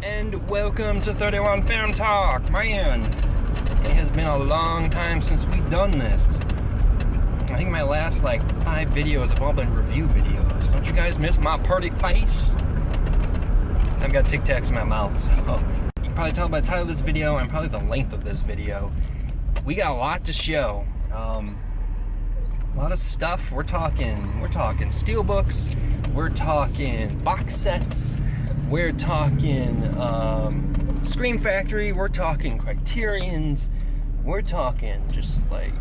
and welcome to 31 Film Talk. Man, it has been a long time since we've done this. I think my last 5 videos have all been review videos. Don't you guys miss my pretty face? I've got Tic Tacs in my mouth, so you can probably tell by the title of this video and probably the length of this video. We got a lot to show. A lot of stuff. We're talking steelbooks. We're talking box sets. We're talking Scream Factory. We're talking Criterions. We're talking just a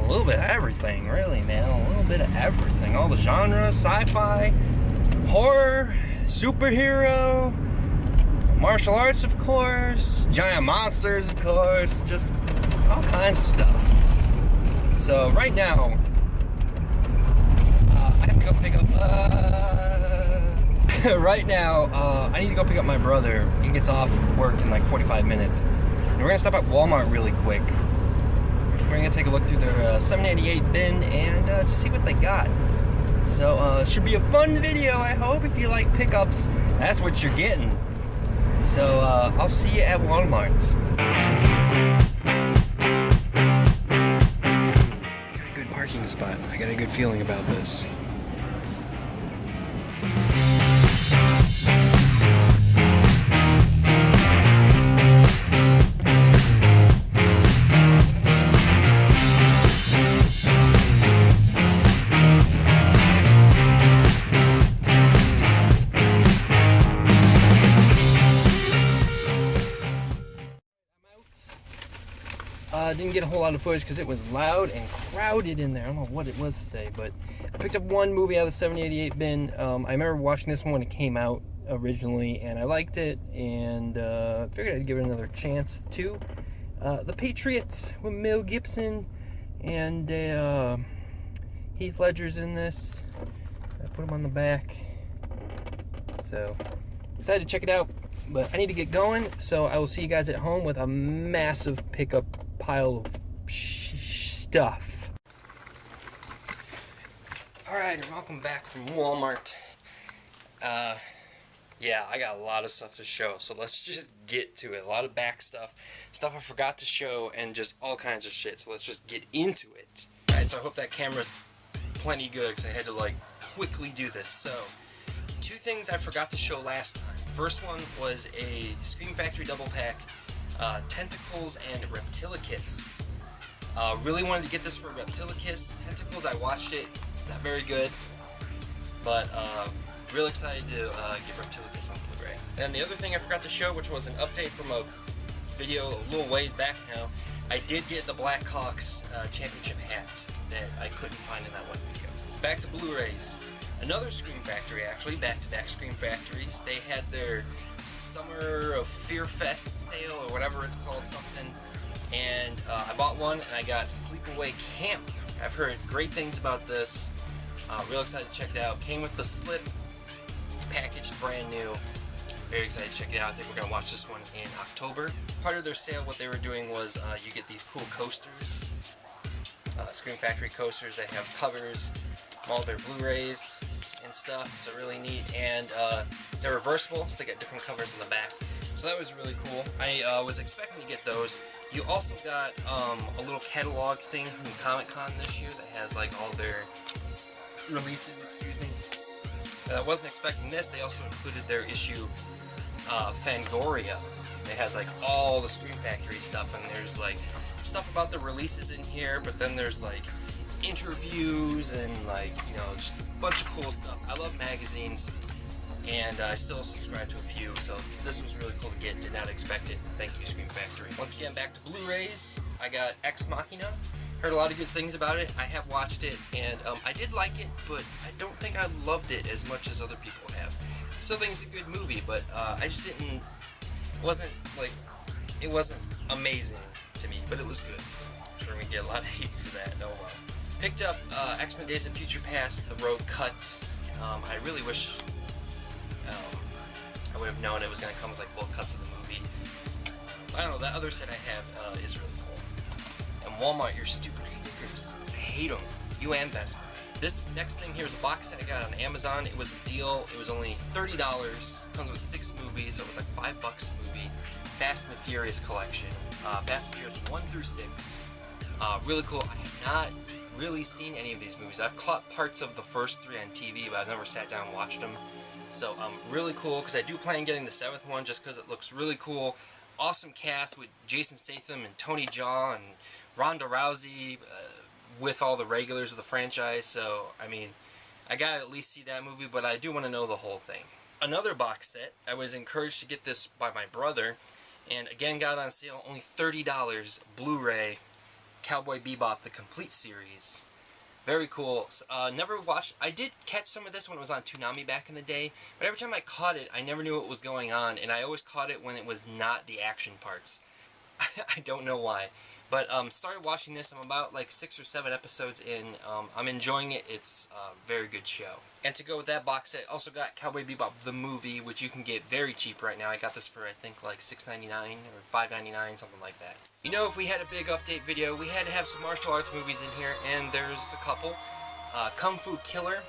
little bit of everything, really, man. A little bit of everything. All the genres, sci-fi, horror, superhero, martial arts, of course, giant monsters, of course, just all kinds of stuff. So right now, I have to go pick up. Right now, I need to go pick up my brother. He gets off work in 45 minutes. And we're gonna stop at Walmart really quick. We're gonna take a look through their 788 bin and just see what they got. So it should be a fun video, I hope. If you like pickups, that's what you're getting. So I'll see you at Walmart. I got a good parking spot. I got a good feeling about this. Didn't get a whole lot of footage because it was loud and crowded in there. I don't know what it was today, but I picked up one movie out of the 788 bin. I remember watching this one when it came out originally, and I liked it, and figured I'd give it another chance too. The Patriot with Mel Gibson and Heath Ledger's in this. I put him on the back, so decided to check it out. But I need to get going, so I will see you guys at home with a massive pickup pile of stuff. Alright, and welcome back from Walmart. Yeah, I got a lot of stuff to show, so let's just get to it. A lot of back stuff I forgot to show, and just all kinds of shit, so let's just get into it. Alright, so I hope that camera's plenty good, because I had to quickly do this. So, 2 things I forgot to show last time. First one was a Scream Factory double pack, Tentacles and Reptilicus. Really wanted to get this for Reptilicus. Tentacles, I watched it, not very good, but real excited to get Reptilicus on Blu-ray. And the other thing I forgot to show, which was an update from a video a little ways back now, I did get the Blackhawks championship hat that I couldn't find in that one video. Back to Blu-rays. Another Scream Factory, actually, back-to-back Scream Factories. They had their Summer of Fear Fest sale, or whatever it's called, something. And I bought one, and I got Sleepaway Camp. I've heard great things about this. Real excited to check it out. Came with the slip, packaged brand new. Very excited to check it out. I think we're going to watch this one in October. Part of their sale, what they were doing was you get these cool coasters. Scream Factory coasters. They have covers, all their Blu-rays and stuff, so really neat. And they're reversible, so they got different covers in the back. So that was really cool. I was expecting to get those. You also got a little catalog thing from Comic-Con this year that has all their releases, excuse me. I wasn't expecting this. They also included their issue Fangoria. It has all the Scream Factory stuff, and there's stuff about the releases in here, but then there's interviews and just a bunch of cool stuff. I love magazines, and I still subscribe to a few, so this was really cool to get. Did not expect it. Thank you, Scream Factory. Once again, back to Blu-rays. I got Ex Machina. Heard a lot of good things about it. I have watched it, and I did like it, but I don't think I loved it as much as other people have. Still think it's a good movie, but I just didn't. It wasn't amazing to me, but it was good. I'm sure we get a lot of hate for that. Oh well. Picked up X-Men Days of Future Past, The Road Cut. I really wish I would have known it was going to come with both cuts of the movie. I don't know, that other set I have is really cool. And Walmart, your stupid stickers. I hate them. You and Best Buy. This next thing here is a box set I got on Amazon. It was a deal. It was only $30. Comes with 6 movies, so it was like $5 a movie. Fast and the Furious collection. Fast and Furious 1 through 6. Really cool. I have not really seen any of these movies. I've caught parts of the first 3 on TV, but I've never sat down and watched them. So really cool, because I do plan on getting the 7th one just because it looks really cool. Awesome cast with Jason Statham and Tony Jaa and Ronda Rousey with all the regulars of the franchise. So, I mean, I gotta at least see that movie, but I do want to know the whole thing. Another box set, I was encouraged to get this by my brother, and again got on sale, only $30, Blu-ray, Cowboy Bebop, the complete series. Very cool. Never watched. I did catch some of this when it was on Toonami back in the day, but every time I caught it, I never knew what was going on, and I always caught it when it was not the action parts. I don't know why. But started watching this. I'm about like 6 or 7 episodes in. I'm enjoying it. It's a very good show. And to go with that box set, also got Cowboy Bebop the movie, which you can get very cheap right now. I got this for I think like $6.99 or $5.99, something like that. You know, if we had a big update video, we had to have some martial arts movies in here, and there's a couple. Kung Fu Killer,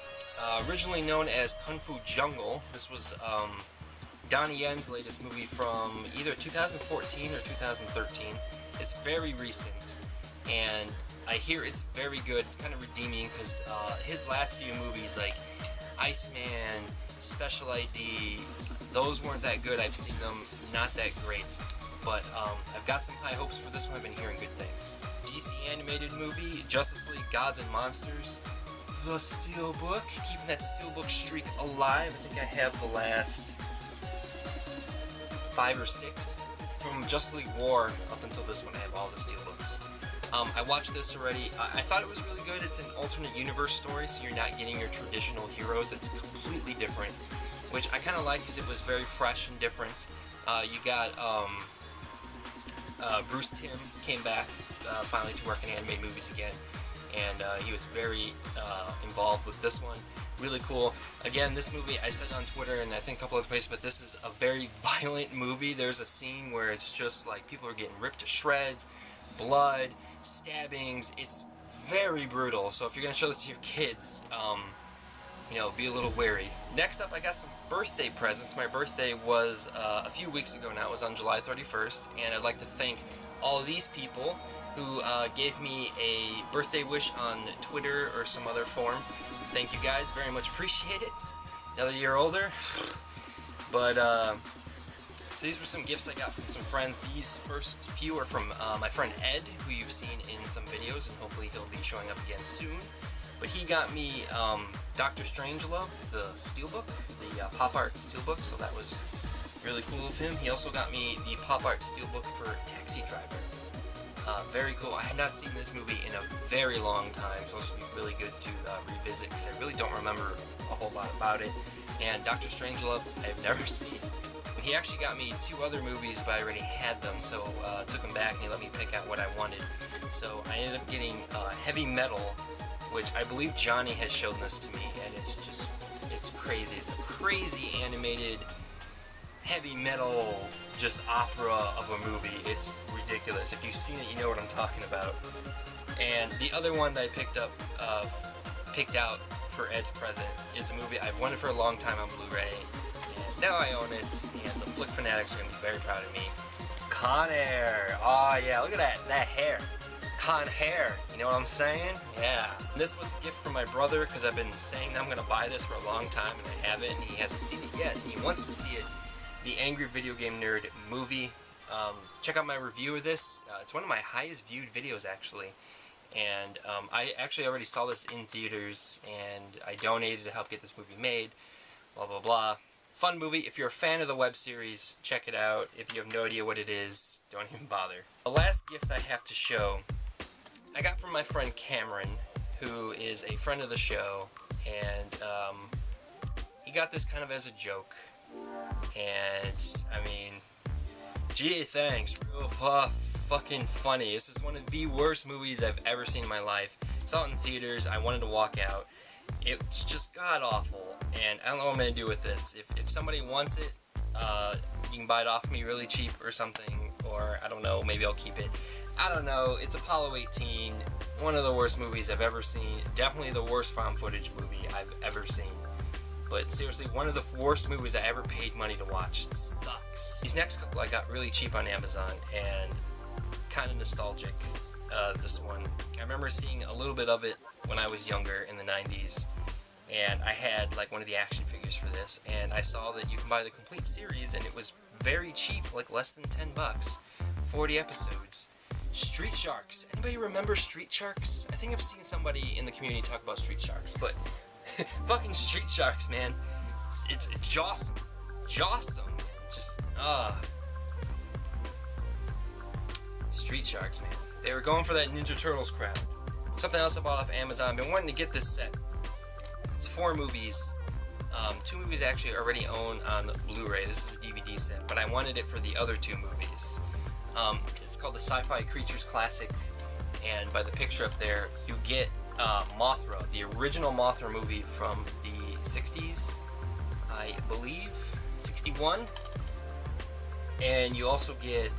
originally known as Kung Fu Jungle. This was Donnie Yen's latest movie from either 2014 or 2013. It's very recent, and I hear it's very good. It's kind of redeeming because his last few movies, like Iceman, Special ID, those weren't that good. I've seen them, not that great. But I've got some high hopes for this one. I've been hearing good things. DC animated movie, Justice League Gods and Monsters, the Steelbook, keeping that Steelbook streak alive. I think I have the last 5 or 6. From Justice League War up until this one, I have all the Steelbooks. I watched this already. I thought it was really good. It's an alternate universe story, so you're not getting your traditional heroes. It's completely different, which I kind of like because it was very fresh and different. You got Bruce Timm came back finally to work in animated movies again, and he was very involved with this one. Really cool. Again, this movie, I said on Twitter and I think a couple other places, but this is a very violent movie. There's a scene where it's just like people are getting ripped to shreds, blood, stabbings. It's very brutal. So if you're going to show this to your kids, you know, be a little wary. Next up, I got some birthday presents. My birthday was a few weeks ago now. It was on July 31st, and I'd like to thank all of these people who gave me a birthday wish on Twitter or some other form. Thank you guys, very much appreciate it. Another year older. But, so these were some gifts I got from some friends. These first few are from my friend Ed, who you've seen in some videos, and hopefully he'll be showing up again soon. But he got me Dr. Strangelove, the Steelbook, the Pop Art Steelbook, so that was really cool of him. He also got me the Pop Art Steelbook for Taxi Driver. Very cool. I had not seen this movie in a very long time, so this would be really good to revisit because I really don't remember a whole lot about it. And Dr. Strangelove, I've never seen. And he actually got me 2 other movies, but I already had them, so I took them back and he let me pick out what I wanted. So I ended up getting Heavy Metal, which I believe Johnny has shown this to me, and it's just, it's crazy. It's a crazy animated heavy metal just opera of a movie. It's ridiculous. If you've seen it, you know what I'm talking about. And the other one that I picked out for Ed's present is a movie I've wanted for a long time on Blu-ray, and now I own it, and the Flick Fanatics are going to be very proud of me. Con Air. Oh yeah, look at that hair. Con Hair, you know what I'm saying? Yeah. And this was a gift from my brother because I've been saying I'm going to buy this for a long time, and I haven't, and he hasn't seen it yet, and he wants to see it. The Angry Video Game Nerd movie. Check out my review of this. It's one of my highest viewed videos, actually. And I actually already saw this in theaters, and I donated to help get this movie made. Blah, blah, blah. Fun movie. If you're a fan of the web series, check it out. If you have no idea what it is, don't even bother. The last gift I have to show, I got from my friend Cameron, who is a friend of the show, and he got this kind of as a joke. And I mean, gee, thanks, real fucking funny. This is one of the worst movies I've ever seen in my life. Saw it in theaters. I wanted to walk out. It's just god awful, and I don't know what I'm gonna do with this. If somebody wants it, you can buy it off me really cheap or something, or I don't know, maybe I'll keep it. I don't know. It's Apollo 18, one of the worst movies I've ever seen. Definitely the worst found footage movie I've ever seen. But seriously, one of the worst movies I ever paid money to watch. It sucks. These next couple I got really cheap on Amazon and kind of nostalgic. This one, I remember seeing a little bit of it when I was younger in the 90s, and I had like one of the action figures for this, and I saw that you can buy the complete series and it was very cheap, like less than 10 bucks, 40 episodes. Street Sharks. Anybody remember Street Sharks? I think I've seen somebody in the community talk about Street Sharks, but fucking Street Sharks, man. It's JAWSOME. JAWSOME. Just, Street Sharks, man. They were going for that Ninja Turtles crowd. Something else I bought off Amazon. I've been wanting to get this set. It's 4 movies. 2 movies I actually already own on Blu-ray. This is a DVD set, but I wanted it for the other 2 movies. It's called the Sci-Fi Creatures Classic, and by the picture up there, you get Mothra, the original Mothra movie from the 60s, I believe, 61. And you also get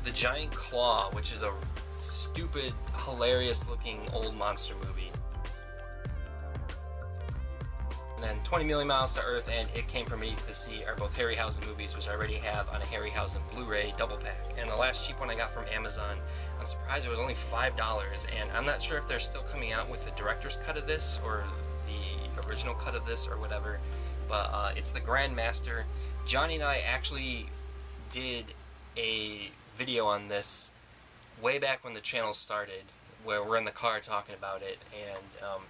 the Giant Claw, which is a stupid, hilarious-looking old monster movie. And then 20 Million Miles to Earth and It Came From Me to See are both Harryhausen movies, which I already have on a Harryhausen Blu-ray double pack. And the last cheap one I got from Amazon, I'm surprised it was only $5, and I'm not sure if they're still coming out with the director's cut of this or the original cut of this or whatever, but it's the Grandmaster. Johnny and I actually did a video on this way back when the channel started, where we're in the car talking about it, and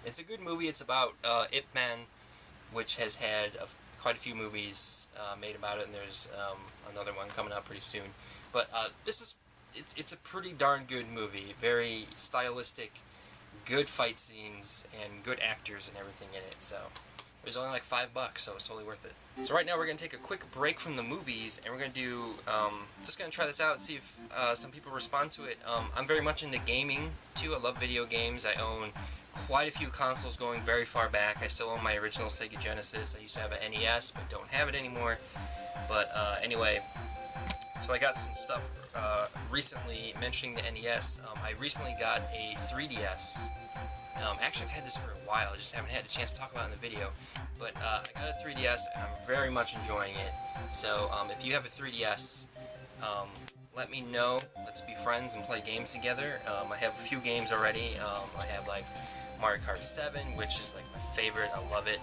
it's a good movie. It's about Ip Man, which has had quite a few movies made about it, and there's another one coming out pretty soon. But it's a pretty darn good movie. Very stylistic, good fight scenes, and good actors and everything in it. So it was only like $5, so it was totally worth it. So right now we're gonna take a quick break from the movies, and we're gonna do just gonna try this out, see if some people respond to it. I'm very much into gaming too. I love video games. I own quite a few consoles going very far back. I still own my original Sega Genesis. I used to have an NES, but don't have it anymore. But anyway, so I got some stuff recently mentioning the NES. I recently got a 3DS. Actually, I've had this for a while. I just haven't had a chance to talk about it in the video. But I got a 3DS, and I'm very much enjoying it. So if you have a 3DS, let me know. Let's be friends and play games together. I have a few games already. I have like Mario Kart 7, which is like my favorite. I love it.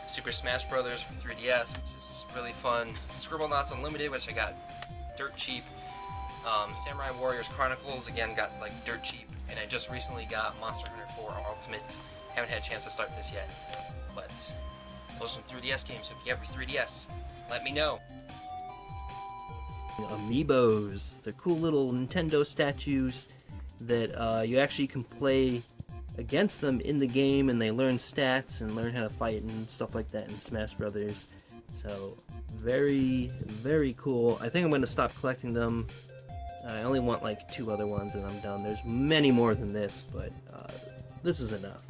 Super Smash Brothers for 3DS, which is really fun. Scribblenauts Unlimited, which I got dirt cheap. Samurai Warriors Chronicles, again, got like dirt cheap. And I just recently got Monster Hunter 4 Ultimate. Haven't had a chance to start this yet. But those are some 3DS games, so if you have your 3DS, let me know. Amiibos. They're cool little Nintendo statues that you actually can play against them in the game, and they learn stats and learn how to fight and stuff like that in Smash Brothers. So very, very cool. I think I'm going to stop collecting them. I only want like 2 other ones and I'm done. There's many more than this, but this is enough.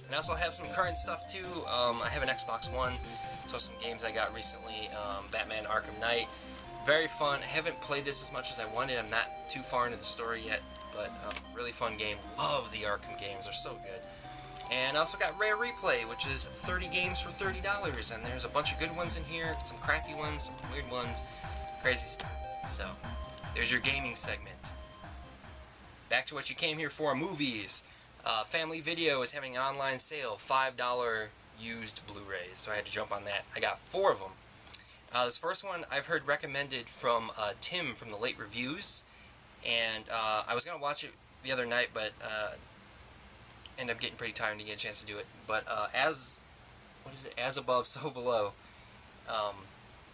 And I also have some current stuff too. I have an Xbox One, so some games I got recently. Batman Arkham Knight. Very fun. I haven't played this as much as I wanted. I'm not too far into the story yet, but really fun game. Love the Arkham games. They're so good. And I also got Rare Replay, which is 30 games for $30, and there's a bunch of good ones in here, some crappy ones, some weird ones, crazy stuff. So there's your gaming segment. Back to what you came here for, movies. Family Video is having an online sale, $5 used Blu-rays, so I had to jump on that. I got 4 of them. This first one I've heard recommended from Tim from the Late Reviews, and I was going to watch it the other night, but ended up getting pretty tired and didn't get a chance to do it. But As Above, So Below,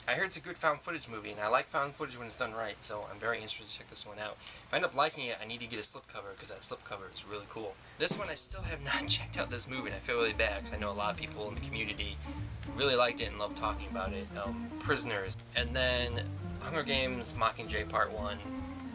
I heard it's a good found footage movie, and I like found footage when it's done right, so I'm very interested to check this one out. If I end up liking it, I need to get a slipcover, because that slipcover is really cool. This one, I still have not checked out this movie, and I feel really bad, because I know a lot of people in the community really liked it and love talking about it. Prisoners. And then Hunger Games Mockingjay Part 1.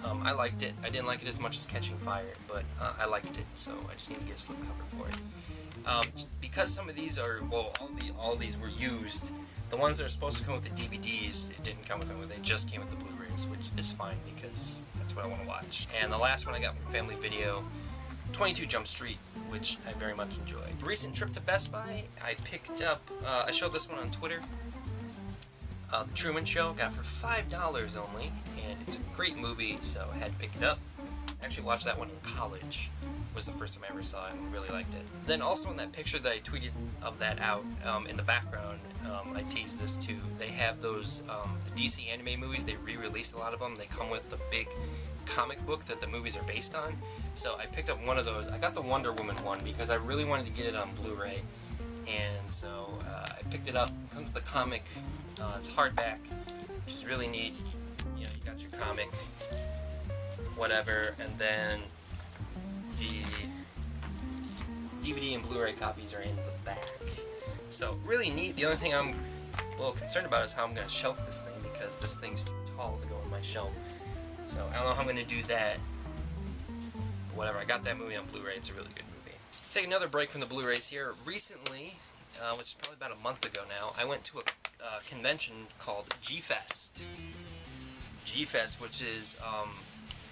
I liked it. I didn't like it as much as Catching Fire, but I liked it, so I just need to get a slipcover for it. Because some of these are, well, all these were used. The ones that are supposed to come with the DVDs, it didn't come with them. They just came with the Blu-rays, which is fine because that's what I want to watch. And the last one I got from Family Video, 22 Jump Street, which I very much enjoyed. Recent trip to Best Buy, I picked up, I showed this one on Twitter. The Truman Show. Got it for $5 only, and it's a great movie, so I had to pick it up. I actually watched that one in college. It was the first time I ever saw it, and really liked it. Then also in that picture that I tweeted of that out, in the background, I teased this too. They have those the DC anime movies. They re-release a lot of them. They come with the big comic book that the movies are based on. So I picked up one of those. I got the Wonder Woman one because I really wanted to get it on Blu-ray, and so I picked it up. It comes with the comic. It's hardback, which is really neat. You know, you got your comic, whatever, and then the DVD and Blu-ray copies are in the back. So really neat. The only thing I'm a little concerned about is how I'm going to shelf this thing, because this thing's too tall to go in my shelf. So I don't know how I'm going to do that. Whatever, I got that movie on Blu-ray. It's a really good movie. Let's take another break from the Blu-rays here. Recently, which is probably about a month ago now, I went to a convention called G-Fest. G-Fest, which is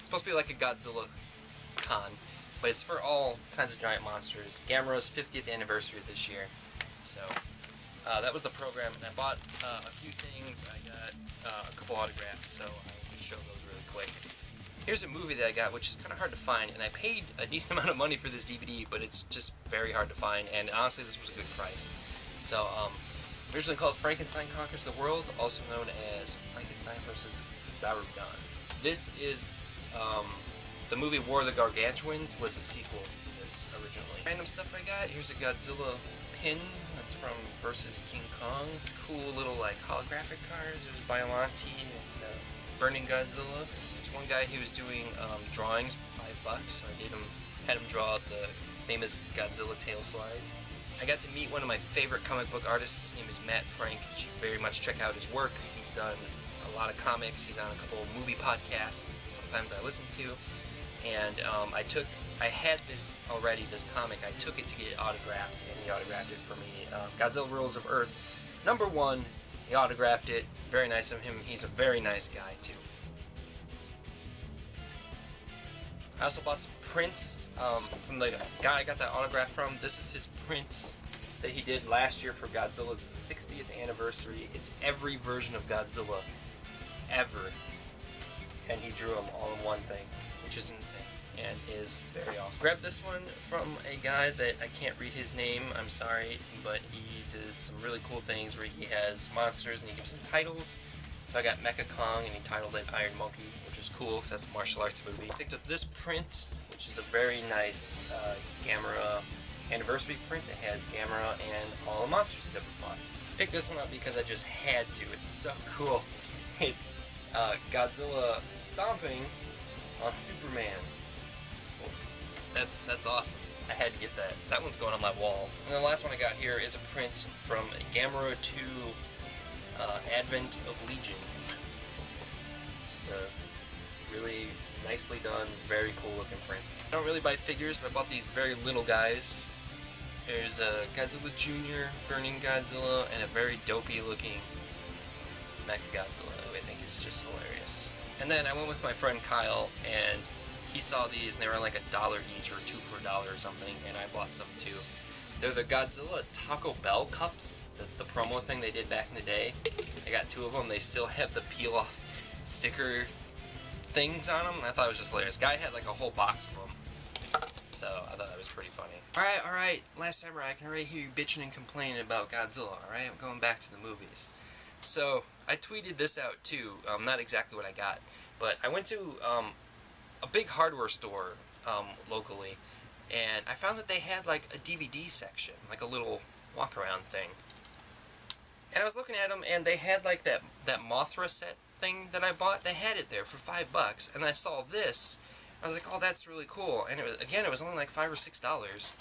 supposed to be like a Godzilla con, but it's for all kinds of giant monsters. Gamera's 50th anniversary this year. So that was the program, and I bought a few things. I got a couple autographs, so I'll just show those really quick. Here's a movie that I got, which is kind of hard to find, and I paid a decent amount of money for this DVD, but it's just very hard to find, and honestly, this was a good price. So, originally called Frankenstein Conquers the World, also known as Frankenstein vs. Barudan. This is, the movie War of the Gargantuans was a sequel to this originally. Random stuff I got, here's a Godzilla pin, that's from Versus King Kong. Cool little, like, holographic cards. There's Biollante and Burning Godzilla. One guy, he was doing drawings for $5, so I had him draw the famous Godzilla tail slide. I got to meet one of my favorite comic book artists. His name is Matt Frank. You should very much check out his work. He's done a lot of comics. He's on a couple of movie podcasts. Sometimes I listen to. And I had this already, this comic. I took it to get it autographed, and he autographed it for me. Godzilla Rules of Earth, #1. He autographed it. Very nice of him. He's a very nice guy too. I also bought some prints from the guy I got that autograph from. This is his print that he did last year for Godzilla's 60th anniversary. It's every version of Godzilla ever, and he drew them all in one thing, which is insane and is very awesome. Grabbed this one from a guy that I can't read his name, I'm sorry, but he does some really cool things where he has monsters and he gives them titles. So I got Mecha Kong, and he titled it Iron Monkey, which is cool because that's a martial arts movie. Picked up this print, which is a very nice Gamera anniversary print. It has Gamera and all the monsters he's ever fought. Picked this one up because I just had to. It's so cool. It's Godzilla stomping on Superman. That's awesome. I had to get that. That one's going on my wall. And the last one I got here is a print from Gamera 2. Advent of Legion. It's just a really nicely done, very cool looking print. I don't really buy figures, but I bought these very little guys. There's a Godzilla Jr., Burning Godzilla, and a very dopey looking Mechagodzilla, who I think is just hilarious. And then I went with my friend Kyle, and he saw these, and they were like $1 each, or 2 for $1 or something, and I bought some too. They're the Godzilla Taco Bell cups, the promo thing they did back in the day. I got 2 of them. They still have the peel-off sticker things on them, and I thought it was just hilarious. Guy had like a whole box of them, so I thought that was pretty funny. Alright, Last Samurai, I can already hear you bitching and complaining about Godzilla, alright? I'm going back to the movies. So, I tweeted this out too, not exactly what I got, but I went to a big hardware store locally, and I found that they had like a DVD section, like a little walk-around thing. And I was looking at them, and they had like that Mothra set thing that I bought. They had it there for $5, and I saw this. I was like, oh, that's really cool. And it was only like $5 or $6.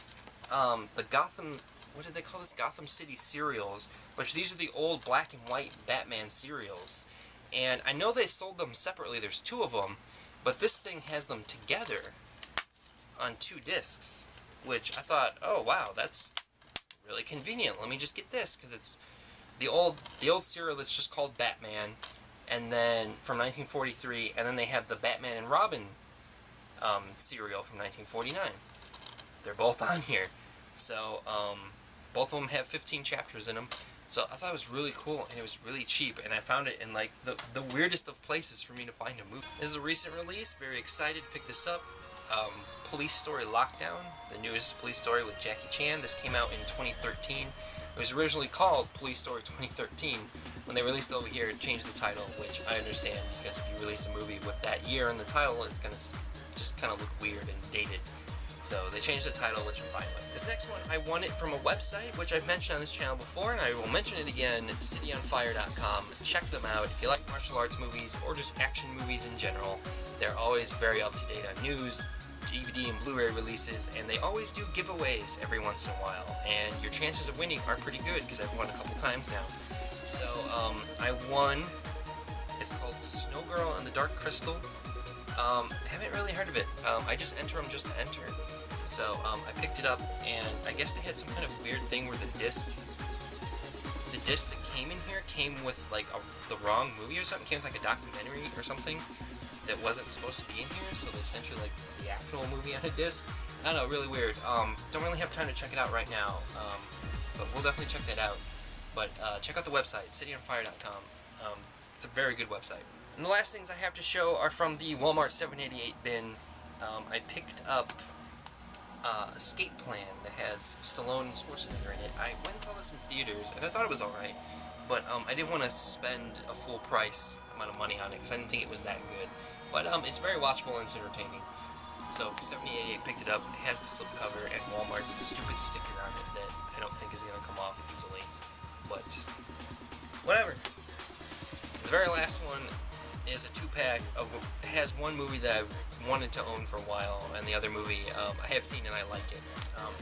The Gotham, what did they call this? Gotham City serials, which these are the old black and white Batman serials. And I know they sold them separately. There's 2 of them, but this thing has them together on 2 discs, which I thought, oh wow, that's really convenient. Let me just get this, because it's the old serial that's just called Batman, and then from 1943, and then they have the Batman and Robin serial from 1949. They're both on here. So both of them have 15 chapters in them. So I thought it was really cool, and it was really cheap, and I found it in like the weirdest of places for me to find a movie. This is a recent release, very excited to pick this up. Police Story Lockdown, the newest police story with Jackie Chan. This came out in 2013. It was originally called Police Story 2013. When they released it over here, it changed the title, which I understand, because if you release a movie with that year in the title, it's gonna just kind of look weird and dated. So they changed the title, which I'm fine with. This next one, I won it from a website, which I've mentioned on this channel before, and I will mention it again, cityonfire.com. Check them out if you like martial arts movies, or just action movies in general. They're always very up to date on news, DVD and Blu-ray releases, and they always do giveaways every once in a while, and your chances of winning are pretty good, because I've won a couple times now. So, I won, it's called Snow Girl and the Dark Crystal. Haven't really heard of it. I just enter them just to enter. So, I picked it up, and I guess they had some kind of weird thing where the disc that came in here came with, like, the wrong movie or something. Came with, like, a documentary or something that wasn't supposed to be in here, so they sent you, like, the actual movie on a disc. I don't know, really weird. Don't really have time to check it out right now, but we'll definitely check that out. But, check out the website, cityonfire.com. It's a very good website. And the last things I have to show are from the Walmart 788 bin. I picked up Escape Plan that has Stallone and Schwarzenegger in it. I went and saw this in theaters, and I thought it was alright, but I didn't want to spend a full price amount of money on it, because I didn't think it was that good. But it's very watchable and it's entertaining. So for 788, picked it up. It has the slipcover and Walmart's stupid sticker on it that I don't think is going to come off easily. But whatever. The very last one is a 2-pack of, it has one movie that I've wanted to own for a while, and the other movie I have seen and I like it.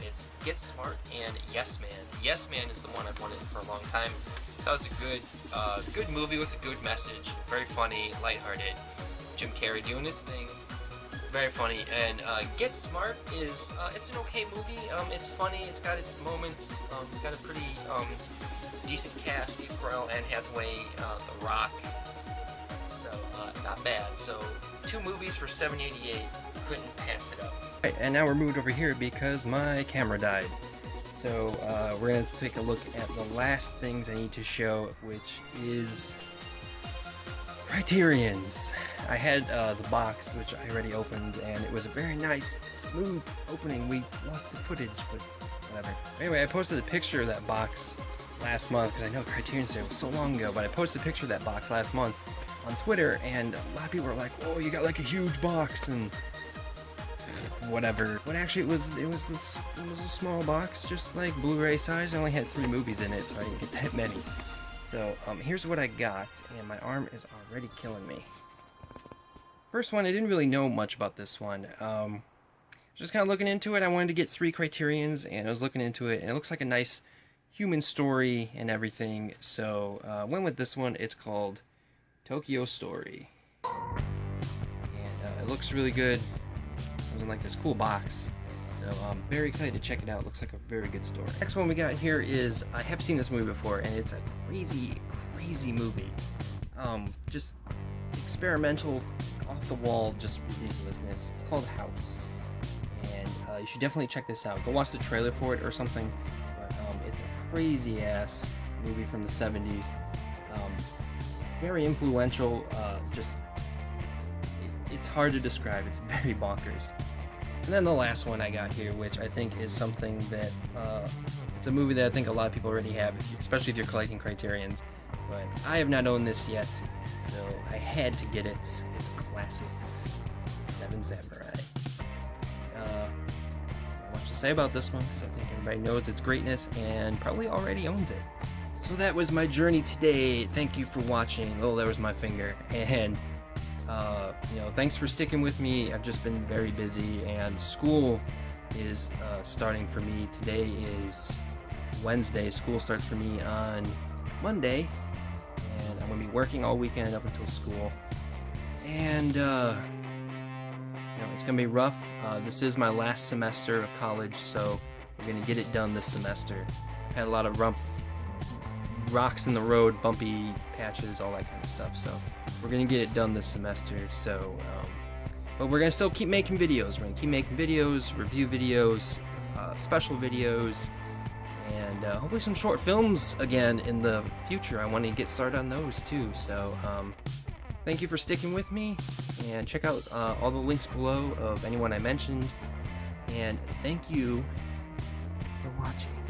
It's Get Smart and Yes Man. Yes Man is the one I've wanted for a long time. That was a good movie with a good message, very funny, lighthearted. Jim Carrey doing his thing, very funny. And Get Smart is it's an okay movie. It's funny. It's got its moments. It's got a pretty decent cast: Steve Carell, Anne Hathaway, The Rock. So not bad. So 2 movies for $7.88. Couldn't pass it up. Right, and now we're moved over here because my camera died. So we're going to take a look at the last things I need to show, which is Criterions. I had the box, which I already opened, and it was a very nice, smooth opening. We lost the footage, but whatever. Anyway, I posted a picture of that box last month, because I know Criterion said it was so long ago, but I posted a picture of that box last month on Twitter, and a lot of people were like, "Oh, you got like a huge box," and whatever. But actually, it was a small box, just like Blu-ray size. I only had 3 movies in it, so I didn't get that many. So here's what I got, and my arm is already killing me. First one, I didn't really know much about this one. Just kind of looking into it. I wanted to get 3 Criterions, and I was looking into it, and it looks like a nice human story and everything. So went with this one. It's called Tokyo Story, and it looks really good. It was in like this cool box, so I'm very excited to check it out. It looks like a very good story. Next one we got here is, I have seen this movie before, and it's a crazy movie. Just experimental, off the wall, just ridiculousness. It's called House, and you should definitely check this out. Go watch the trailer for it or something. But it's a crazy ass movie from the 70s. Very influential. It's hard to describe. It's very bonkers. And then the last one I got here, which I think is something that it's a movie that I think a lot of people already have, especially if you're collecting Criterions. But I have not owned this yet, so I had to get it. It's a classic, 7 Samurai. Not much to say about this one, because I think everybody knows its greatness and probably already owns it. So that was my journey today. Thank you for watching. Oh, there was my finger. And thanks for sticking with me. I've just been very busy, and school is starting for me. Today is Wednesday. School starts for me on Monday, and I'm going to be working all weekend up until school. And it's going to be rough. This is my last semester of college, so we're going to get it done this semester. Had a lot of rocks in the road, bumpy patches, all that kind of stuff, so we're gonna get it done this semester. So but we're gonna still keep making videos. We're gonna keep making videos, review videos, special videos, and hopefully some short films again in the future. I want to get started on those too. So thank you for sticking with me, and check out all the links below of anyone I mentioned, and thank you for watching.